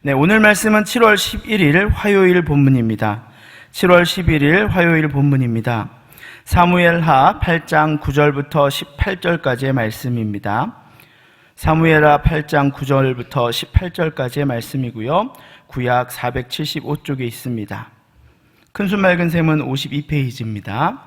네, 오늘 말씀은 7월 11일 화요일 본문입니다. 7월 11일 화요일 본문입니다. 사무엘하 8장 9절부터 18절까지의 말씀입니다. 사무엘하 8장 9절부터 18절까지의 말씀이고요. 구약 475쪽에 있습니다. 큰순 맑은 셈은 52페이지입니다.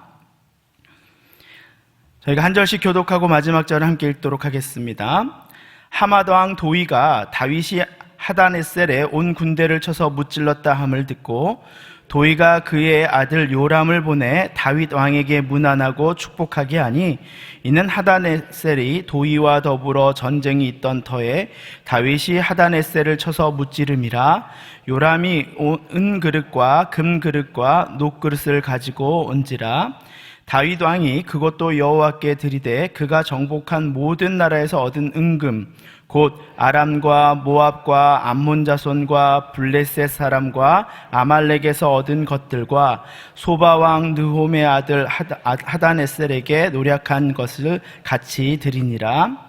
저희가 한 절씩 교독하고 마지막 절을 함께 읽도록 하겠습니다. 하맛 왕 도이가 다윗이 하다네셀에 온 군대를 쳐서 무찔렀다 함을 듣고 도이가 그의 아들 요람을 보내 다윗 왕에게 문안하고 축복하게 하니 이는 하다네셀이 도이와 더불어 전쟁이 있던 터에 다윗이 하다네셀을 쳐서 무찌름이라. 요람이 은그릇과 금그릇과 녹그릇을 가지고 온지라. 다윗 왕이 그것도 여호와께 드리되 그가 정복한 모든 나라에서 얻은 은금 곧 아람과 모압과 암몬 자손과 블레셋 사람과 아말렉에서 얻은 것들과 소바 왕 느홈의 아들 하다네셀에게 노력한 것을 같이 드리니라.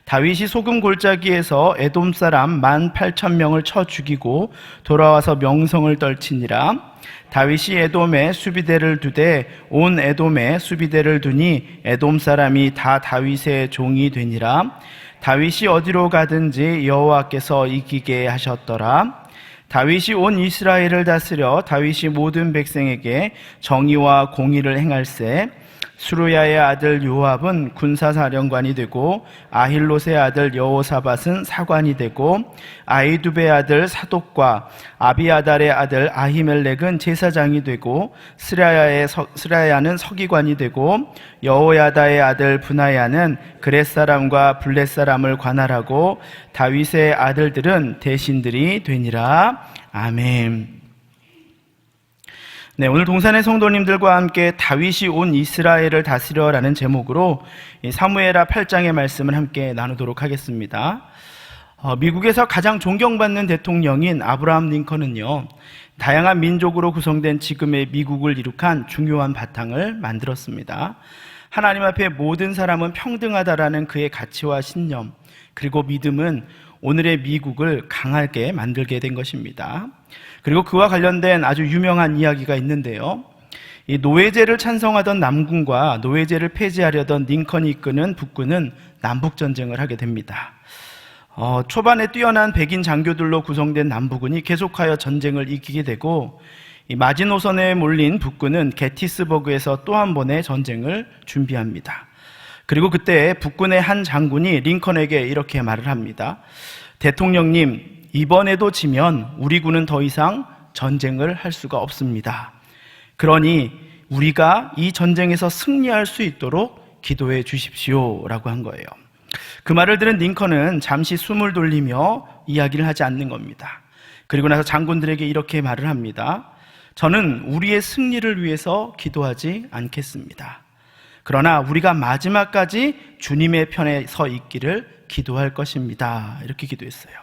다윗이 소금 골짜기에서 에돔 사람 18,000명을 쳐 죽이고 돌아와서 명성을 떨치니라. 다윗이 에돔에 수비대를 두되 온 에돔에 수비대를 두니 에돔 사람이 다 다윗의 종이 되니라. 다윗이 어디로 가든지 여호와께서 이기게 하셨더라. 다윗이 온 이스라엘을 다스려 다윗이 모든 백성에게 정의와 공의를 행할세. 수루야의 아들 요압은 군사사령관이 되고 아힐롯의 아들 여호사밧은 사관이 되고 아히두베의 아들 사독과 아비아달의 아들 아히멜렉은 제사장이 되고 스라야는 서기관이 되고 여호야다의 아들 브나야는 그렛 사람과 블렛 사람을 관할하고 다윗의 아들들은 대신들이 되니라. 아멘. 네, 오늘 동산의 성도님들과 함께 다윗이 온 이스라엘을 다스려라는 제목으로 사무엘하 8장의 말씀을 함께 나누도록 하겠습니다. 미국에서 가장 존경받는 대통령인 아브라함 링컨은요, 다양한 민족으로 구성된 지금의 미국을 이룩한 중요한 바탕을 만들었습니다. 하나님 앞에 모든 사람은 평등하다라는 그의 가치와 신념, 그리고 믿음은 오늘의 미국을 강하게 만들게 된 것입니다. 그리고 그와 관련된 아주 유명한 이야기가 있는데요. 이 노예제를 찬성하던 남군과 노예제를 폐지하려던 링컨이 이끄는 북군은 남북전쟁을 하게 됩니다. 초반에 뛰어난 백인 장교들로 구성된 남북군이 계속하여 전쟁을 이기게 되고 이 마지노선에 몰린 북군은 게티스버그에서 또 한 번의 전쟁을 준비합니다. 그리고 그때 북군의 한 장군이 링컨에게 이렇게 말을 합니다. 대통령님, 이번에도 지면 우리 군은 더 이상 전쟁을 할 수가 없습니다. 그러니 우리가 이 전쟁에서 승리할 수 있도록 기도해 주십시오 라고 한 거예요. 그 말을 들은 링컨은 잠시 숨을 돌리며 이야기를 하지 않는 겁니다. 그리고 나서 장군들에게 이렇게 말을 합니다. 저는 우리의 승리를 위해서 기도하지 않겠습니다. 그러나 우리가 마지막까지 주님의 편에 서 있기를 기도할 것입니다. 이렇게 기도했어요.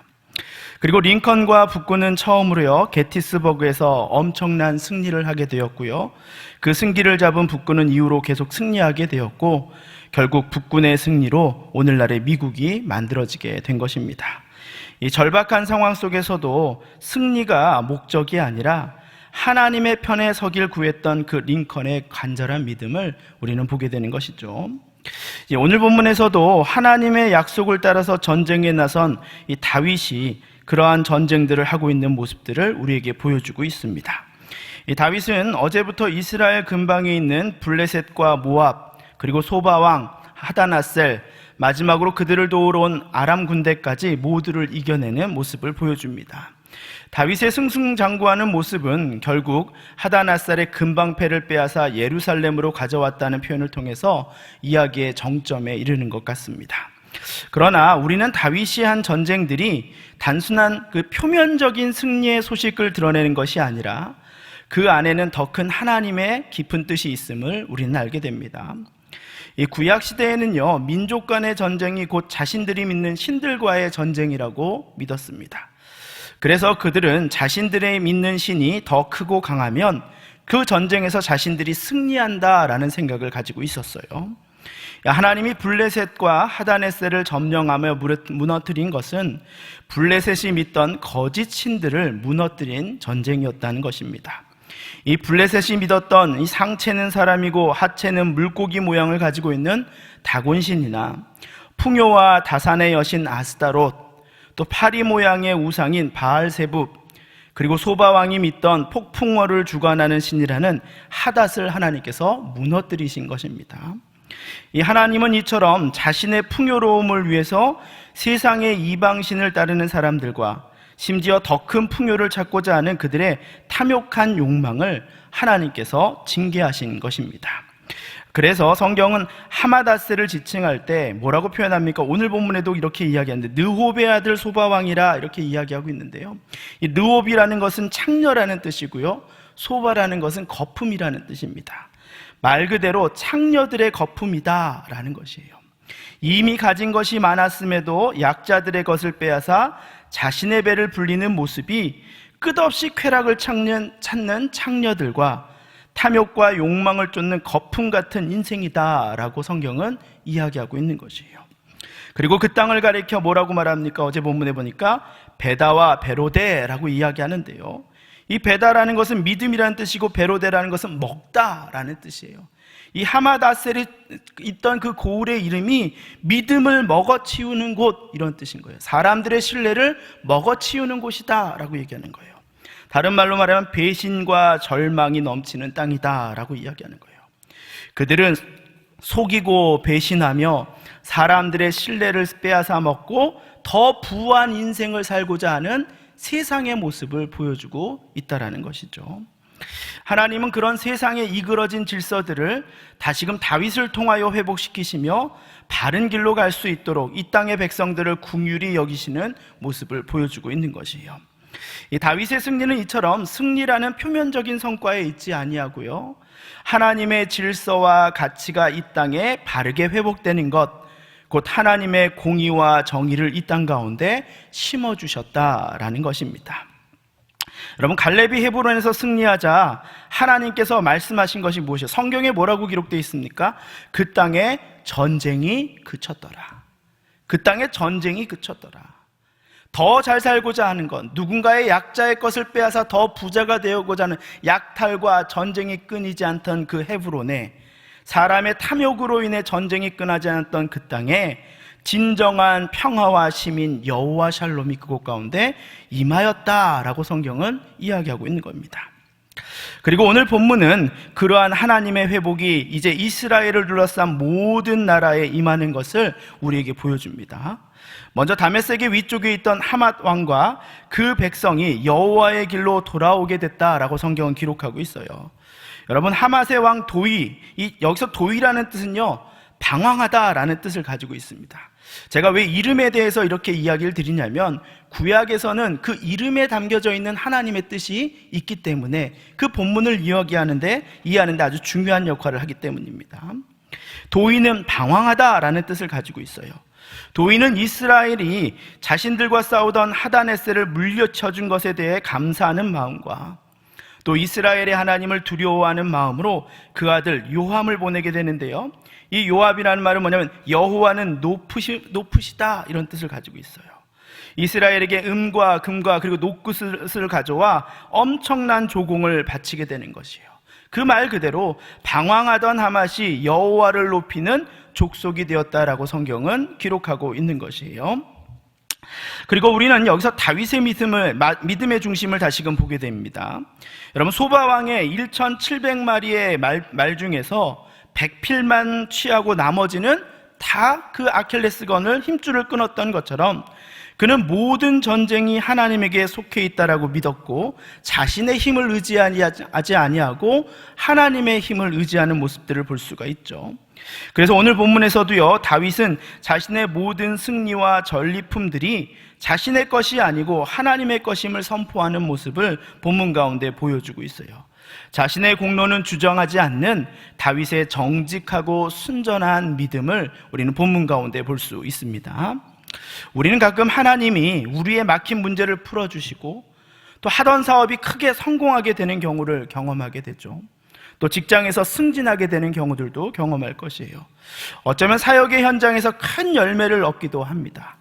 그리고 링컨과 북군은 처음으로요, 게티스버그에서 엄청난 승리를 하게 되었고요. 그 승기를 잡은 북군은 이후로 계속 승리하게 되었고 결국 북군의 승리로 오늘날의 미국이 만들어지게 된 것입니다. 이 절박한 상황 속에서도 승리가 목적이 아니라 하나님의 편에 서길 구했던 그 링컨의 간절한 믿음을 우리는 보게 되는 것이죠. 오늘 본문에서도 하나님의 약속을 따라서 전쟁에 나선 이 다윗이 그러한 전쟁들을 하고 있는 모습들을 우리에게 보여주고 있습니다. 이 다윗은 어제부터 이스라엘 근방에 있는 블레셋과 모압, 그리고 소바왕, 하다나셀, 마지막으로 그들을 도우러 온 아람 군대까지 모두를 이겨내는 모습을 보여줍니다. 다윗의 승승장구하는 모습은 결국 하다나셀의 근방패를 빼앗아 예루살렘으로 가져왔다는 표현을 통해서 이야기의 정점에 이르는 것 같습니다. 그러나 우리는 다윗이 한 전쟁들이 단순한 그 표면적인 승리의 소식을 드러내는 것이 아니라 그 안에는 더 큰 하나님의 깊은 뜻이 있음을 우리는 알게 됩니다. 이 구약 시대에는요, 민족 간의 전쟁이 곧 자신들이 믿는 신들과의 전쟁이라고 믿었습니다. 그래서 그들은 자신들의 믿는 신이 더 크고 강하면 그 전쟁에서 자신들이 승리한다라는 생각을 가지고 있었어요. 하나님이 블레셋과 하다네셀을 점령하며 무너뜨린 것은 블레셋이 믿던 거짓 신들을 무너뜨린 전쟁이었다는 것입니다. 이 블레셋이 믿었던 이 상체는 사람이고 하체는 물고기 모양을 가지고 있는 다곤신이나 풍요와 다산의 여신 아스타롯, 또 파리 모양의 우상인 바알세붑, 그리고 소바왕이 믿던 폭풍어를 주관하는 신이라는 하닷을 하나님께서 무너뜨리신 것입니다. 이 하나님은 이처럼 자신의 풍요로움을 위해서 세상의 이방신을 따르는 사람들과 심지어 더 큰 풍요를 찾고자 하는 그들의 탐욕한 욕망을 하나님께서 징계하신 것입니다. 그래서 성경은 하마다스를 지칭할 때 뭐라고 표현합니까? 오늘 본문에도 이렇게 이야기하는데 느홉의 아들 소바왕이라 이렇게 이야기하고 있는데요. 이 느홉이라는 것은 창녀라는 뜻이고요, 소바라는 것은 거품이라는 뜻입니다. 말 그대로 창녀들의 거품이다라는 것이에요. 이미 가진 것이 많았음에도 약자들의 것을 빼앗아 자신의 배를 불리는 모습이 끝없이 쾌락을 찾는 창녀들과 탐욕과 욕망을 쫓는 거품 같은 인생이다라고 성경은 이야기하고 있는 것이에요. 그리고 그 땅을 가리켜 뭐라고 말합니까? 어제 본문에 보니까 베다와 베로데라고 이야기하는데요. 이 베다라는 것은 믿음이라는 뜻이고 베로데라는 것은 먹다라는 뜻이에요. 이 하마다셀이 있던 그 고을의 이름이 믿음을 먹어치우는 곳, 이런 뜻인 거예요. 사람들의 신뢰를 먹어치우는 곳이다 라고 얘기하는 거예요. 다른 말로 말하면 배신과 절망이 넘치는 땅이다 라고 이야기하는 거예요. 그들은 속이고 배신하며 사람들의 신뢰를 빼앗아 먹고 더 부한 인생을 살고자 하는 세상의 모습을 보여주고 있다라는 것이죠. 하나님은 그런 세상에 이그러진 질서들을 다시금 다윗을 통하여 회복시키시며 바른 길로 갈 수 있도록 이 땅의 백성들을 긍휼히 여기시는 모습을 보여주고 있는 것이에요. 이 다윗의 승리는 이처럼 승리라는 표면적인 성과에 있지 아니하고요, 하나님의 질서와 가치가 이 땅에 바르게 회복되는 것, 곧 하나님의 공의와 정의를 이 땅 가운데 심어주셨다라는 것입니다. 여러분, 갈렙이 헤브론에서 승리하자 하나님께서 말씀하신 것이 무엇이에요? 성경에 뭐라고 기록되어 있습니까? 그 땅에 전쟁이 그쳤더라. 그 땅에 전쟁이 그쳤더라. 더 잘 살고자 하는 것, 누군가의 약자의 것을 빼앗아 더 부자가 되고자 하는 약탈과 전쟁이 끊이지 않던 그 헤브론에, 사람의 탐욕으로 인해 전쟁이 끊어지 않았던 그 땅에 진정한 평화와 시민 여호와 샬롬이 그곳 가운데 임하였다라고 성경은 이야기하고 있는 겁니다. 그리고 오늘 본문은 그러한 하나님의 회복이 이제 이스라엘을 둘러싼 모든 나라에 임하는 것을 우리에게 보여줍니다. 먼저 다메섹의 위쪽에 있던 하맛 왕과 그 백성이 여호와의 길로 돌아오게 됐다라고 성경은 기록하고 있어요. 여러분, 하맛의 왕 도이, 여기서 도이라는 뜻은요, 방황하다라는 뜻을 가지고 있습니다. 제가 왜 이름에 대해서 이렇게 이야기를 드리냐면, 구약에서는 그 이름에 담겨져 있는 하나님의 뜻이 있기 때문에 그 본문을 이야기하는데 아주 중요한 역할을 하기 때문입니다. 도이는 방황하다라는 뜻을 가지고 있어요. 도이는 이스라엘이 자신들과 싸우던 하다네셀을 물리쳐준 것에 대해 감사하는 마음과 또 이스라엘의 하나님을 두려워하는 마음으로 그 아들 요압을 보내게 되는데요, 이 요압이라는 말은 뭐냐면 여호와는 높으시다, 이런 뜻을 가지고 있어요. 이스라엘에게 금과 그리고 녹굿을 가져와 엄청난 조공을 바치게 되는 것이에요. 그 말 그대로 방황하던 하맛이 여호와를 높이는 족속이 되었다라고 성경은 기록하고 있는 것이에요. 그리고 우리는 여기서 다윗의 믿음의 중심을 다시금 보게 됩니다. 여러분, 소바왕의 1700마리의 말 중에서 100필만 취하고 나머지는 다 그 아킬레스건을 힘줄을 끊었던 것처럼 그는 모든 전쟁이 하나님에게 속해 있다라고 믿었고 자신의 힘을 의지하지 아니하고 하나님의 힘을 의지하는 모습들을 볼 수가 있죠. 그래서 오늘 본문에서도요, 다윗은 자신의 모든 승리와 전리품들이 자신의 것이 아니고 하나님의 것임을 선포하는 모습을 본문 가운데 보여주고 있어요. 자신의 공로는 주장하지 않는 다윗의 정직하고 순전한 믿음을 우리는 본문 가운데 볼 수 있습니다. 우리는 가끔 하나님이 우리의 막힌 문제를 풀어주시고 또 하던 사업이 크게 성공하게 되는 경우를 경험하게 되죠. 또 직장에서 승진하게 되는 경우들도 경험할 것이에요. 어쩌면 사역의 현장에서 큰 열매를 얻기도 합니다.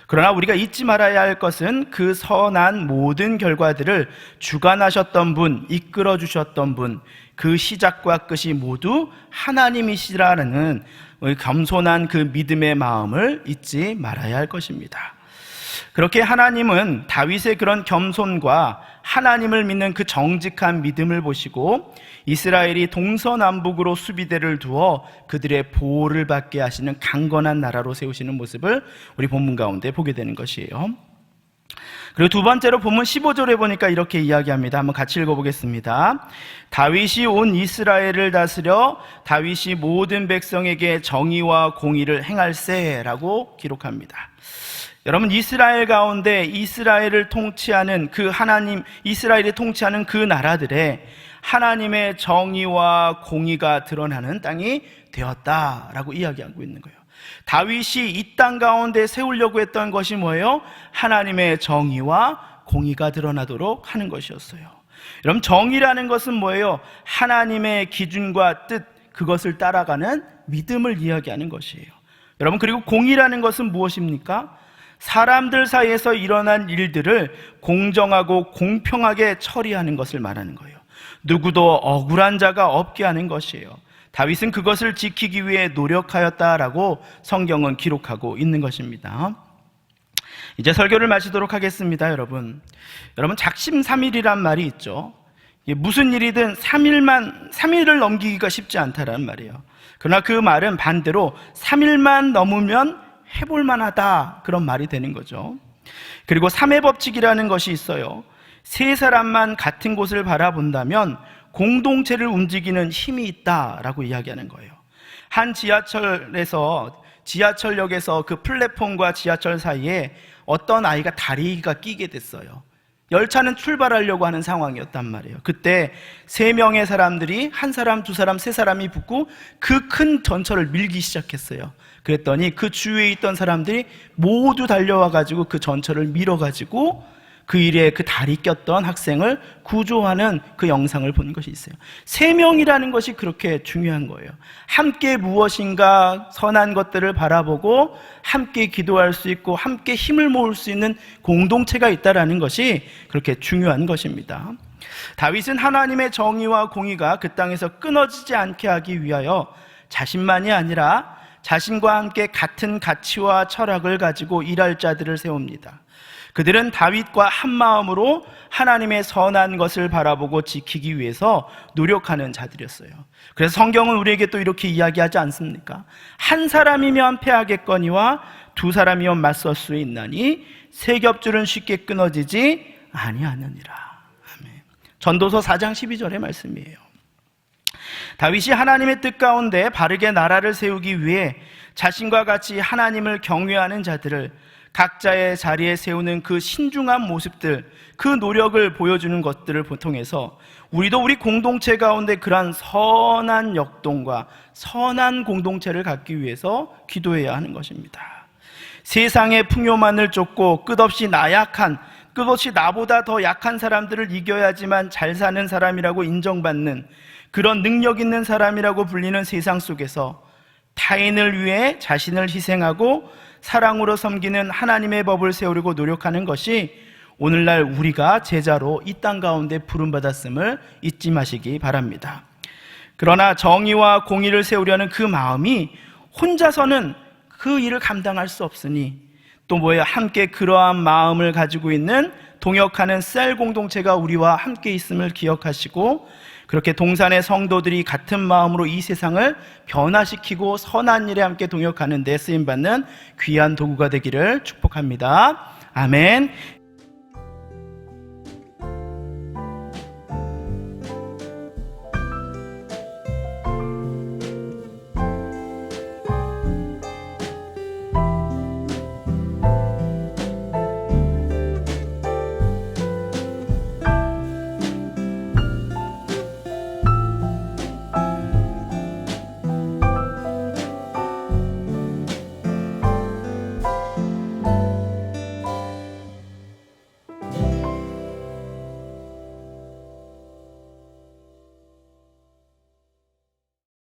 그러나 우리가 잊지 말아야 할 것은 그 선한 모든 결과들을 주관하셨던 분, 이끌어 주셨던 분, 그 시작과 끝이 모두 하나님이시라는 겸손한 그 믿음의 마음을 잊지 말아야 할 것입니다. 그렇게 하나님은 다윗의 그런 겸손과 하나님을 믿는 그 정직한 믿음을 보시고 이스라엘이 동서남북으로 수비대를 두어 그들의 보호를 받게 하시는 강건한 나라로 세우시는 모습을 우리 본문 가운데 보게 되는 것이에요. 그리고 두 번째로 본문 15절에 보니까 이렇게 이야기합니다. 한번 같이 읽어보겠습니다. 다윗이 온 이스라엘을 다스려 다윗이 모든 백성에게 정의와 공의를 행할세라고 기록합니다. 여러분, 이스라엘 가운데 이스라엘을 통치하는 그 하나님, 이스라엘이 통치하는 그 나라들의 하나님의 정의와 공의가 드러나는 땅이 되었다라고 이야기하고 있는 거예요. 다윗이 이 땅 가운데 세우려고 했던 것이 뭐예요? 하나님의 정의와 공의가 드러나도록 하는 것이었어요. 여러분, 정의라는 것은 뭐예요? 하나님의 기준과 뜻, 그것을 따라가는 믿음을 이야기하는 것이에요. 여러분, 그리고 공의라는 것은 무엇입니까? 사람들 사이에서 일어난 일들을 공정하고 공평하게 처리하는 것을 말하는 거예요. 누구도 억울한 자가 없게 하는 것이에요. 다윗은 그것을 지키기 위해 노력하였다라고 성경은 기록하고 있는 것입니다. 이제 설교를 마치도록 하겠습니다. 여러분 작심삼일이란 말이 있죠. 무슨 일이든 3일을 넘기기가 쉽지 않다라는 말이에요. 그러나 그 말은 반대로 3일만 넘으면 해볼 만하다, 그런 말이 되는 거죠. 그리고 3의 법칙이라는 것이 있어요. 세 사람만 같은 곳을 바라본다면 공동체를 움직이는 힘이 있다라고 이야기하는 거예요. 한 지하철역에서 그 플랫폼과 지하철 사이에 어떤 아이가 다리가 끼게 됐어요. 열차는 출발하려고 하는 상황이었단 말이에요. 그때 3명의 사람들이 한 사람, 두 사람, 세 사람이 붙고 그 큰 전철을 밀기 시작했어요. 그랬더니 그 주위에 있던 사람들이 모두 달려와가지고 그 전철을 밀어가지고 그 일에 그 다리 꼈던 학생을 구조하는 그 영상을 본 것이 있어요. 3명이라는 것이 그렇게 중요한 거예요. 함께 무엇인가 선한 것들을 바라보고 함께 기도할 수 있고 함께 힘을 모을 수 있는 공동체가 있다는 것이 그렇게 중요한 것입니다. 다윗은 하나님의 정의와 공의가 그 땅에서 끊어지지 않게 하기 위하여 자신만이 아니라 자신과 함께 같은 가치와 철학을 가지고 일할 자들을 세웁니다. 그들은 다윗과 한 마음으로 하나님의 선한 것을 바라보고 지키기 위해서 노력하는 자들이었어요. 그래서 성경은 우리에게 또 이렇게 이야기하지 않습니까? 한 사람이면 패하겠거니와 두 사람이면 맞설 수 있나니 세 겹줄은 쉽게 끊어지지 아니하느니라. 아멘. 전도서 4장 12절의 말씀이에요. 다윗이 하나님의 뜻 가운데 바르게 나라를 세우기 위해 자신과 같이 하나님을 경외하는 자들을 각자의 자리에 세우는 그 신중한 모습들, 그 노력을 보여주는 것들을 통해서 우리도 우리 공동체 가운데 그러한 선한 역동과 선한 공동체를 갖기 위해서 기도해야 하는 것입니다. 세상의 풍요만을 쫓고 끝없이 나보다 더 약한 사람들을 이겨야지만 잘 사는 사람이라고 인정받는 그런 능력 있는 사람이라고 불리는 세상 속에서 타인을 위해 자신을 희생하고 사랑으로 섬기는 하나님의 법을 세우려고 노력하는 것이 오늘날 우리가 제자로 이 땅 가운데 부름받았음을 잊지 마시기 바랍니다. 그러나 정의와 공의를 세우려는 그 마음이 혼자서는 그 일을 감당할 수 없으니 또 뭐예요? 함께 그러한 마음을 가지고 있는 동역하는 셀 공동체가 우리와 함께 있음을 기억하시고 그렇게 동산의 성도들이 같은 마음으로 이 세상을 변화시키고 선한 일에 함께 동역하는 데 쓰임받는 귀한 도구가 되기를 축복합니다. 아멘.